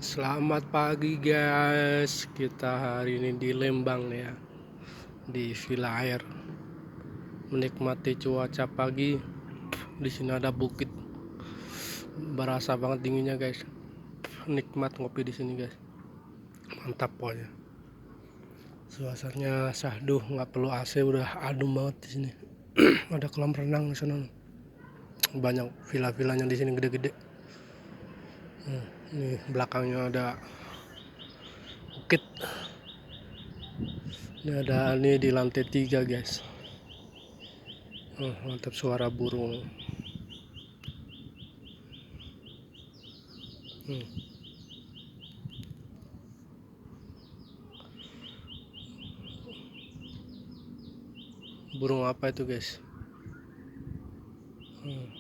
Selamat pagi guys, kita hari ini di Lembang nih ya, di Villa Air, menikmati cuaca pagi. Di sini ada bukit, berasa banget dinginnya guys. Nikmat ngopi di sini guys, mantap pokoknya. Suasananya syahdu, nggak perlu AC, udah adem banget di sini. Ada kolam renang di sana, banyak villa-villanya di sini gede-gede. Nih belakangnya ada bukit. Ini ada di lantai 3 guys. Mantap suara burung. Burung apa itu guys? Hmm.